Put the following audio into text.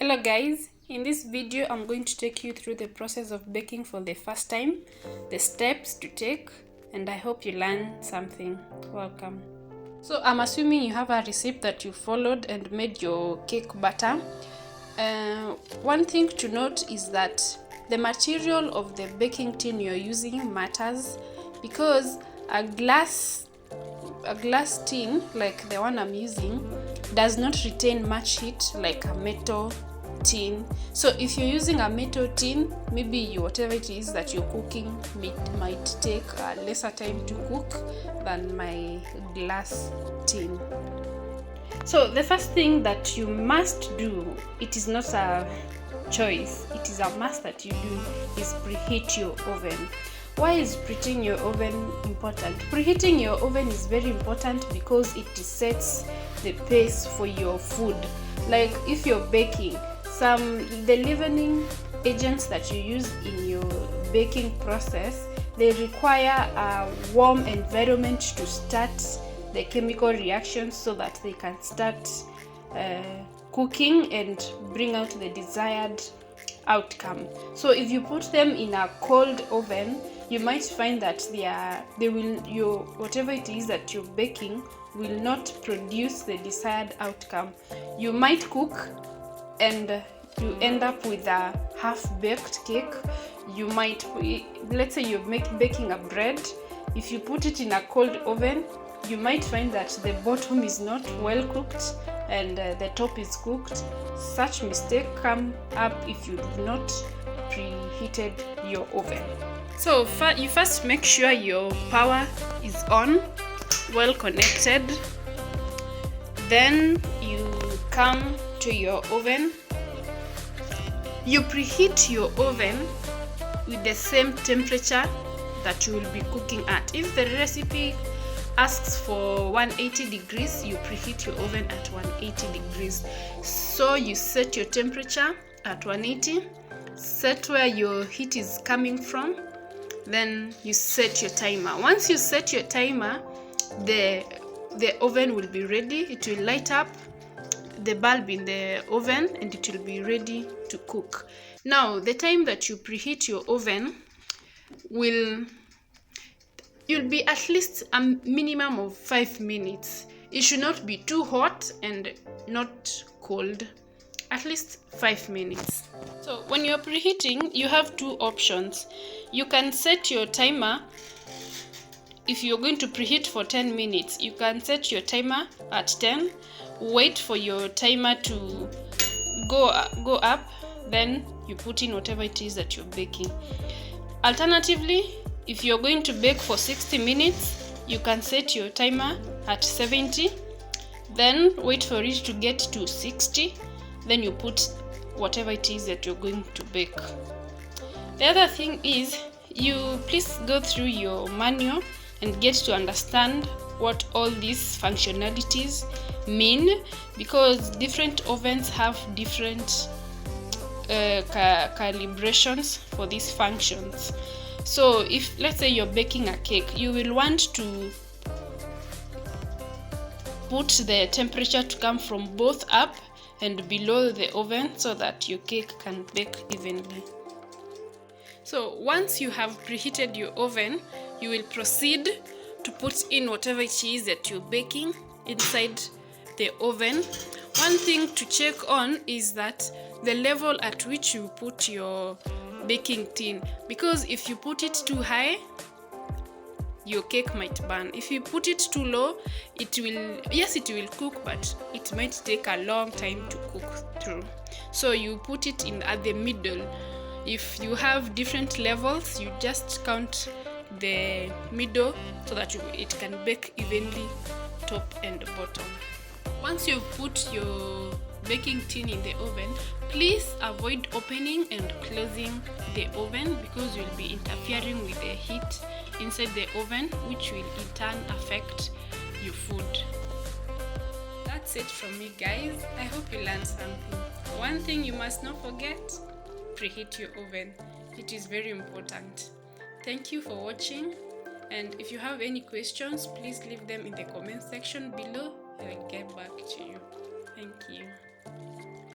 Hello guys, in this video I'm going to take you through the process of baking for the first time, the steps to take, and I hope you learn something. Welcome. So I'm assuming you have a recipe that you followed and made your cake batter. One thing to note is that the material of the baking tin you're using matters, because a glass tin like the one I'm using does not retain much heat like a metal tin. So if you're using a metal tin, maybe whatever it is that you're cooking might take a lesser time to cook than my glass tin. So the first thing that you must do, it is not a choice, it is a must that you do, is preheat your oven. Why is preheating your oven important? Preheating your oven is very important because it sets the pace for your food. Like if you're baking, the leavening agents that you use in your baking process, they require a warm environment to start the chemical reactions so that they can start cooking and bring out the desired outcome. So if you put them in a cold oven, you might find that whatever it is that you're baking will not produce the desired outcome. You might cook and you end up with a half-baked cake. You might, let's say you're baking a bread. If you put it in a cold oven, you might find that the bottom is not well cooked and the top is cooked. Such mistake come up if you do not preheated your oven. So you first make sure your power is on, well connected. Then you come to your oven. You preheat your oven with the same temperature that you will be cooking at. If the recipe asks for 180 degrees, you preheat your oven at 180 degrees. So you set your temperature at 180, set where your heat is coming from, then you set your timer. Once you set your timer, the oven will be ready. It will light up the bulb in the oven and it will be ready to cook. Now, the time that you preheat your oven you'll be at least a minimum of 5 minutes. It should not be too hot and not cold. At least 5 minutes. So when you're preheating, you have two options. You can set your timer. If you're going to preheat for 10 minutes, you can set your timer at 10, wait for your timer to go up, then you put in whatever it is that you're baking. Alternatively, if you're going to bake for 60 minutes, you can set your timer at 70, then wait for it to get to 60, then you put whatever it is that you're going to bake. The other thing is, you please go through your manual and get to understand what all these functionalities mean, because different ovens have different calibrations for these functions. So if, let's say, you're baking a cake, you will want to put the temperature to come from both up and below the oven so that your cake can bake evenly. So once you have preheated your oven, you will proceed to put in whatever it is that you're baking inside the oven. One thing to check on is that the level at which you put your baking tin, because if you put it too high, your cake might burn. If you put it too low, it will cook, but it might take a long time to cook through. So you put it in at the middle. If you have different levels, you just count the middle so that it can bake evenly top and bottom. Once you've put your baking tin in the oven, please avoid opening and closing the oven because you'll be interfering with the heat inside the oven, which will in turn affect your food. That's it from me, guys. I hope you learned something. One thing you must not forget: preheat your oven. It is very important. Thank you for watching, and if you have any questions, please leave them in the comment section below. I'll get back to you. Thank you.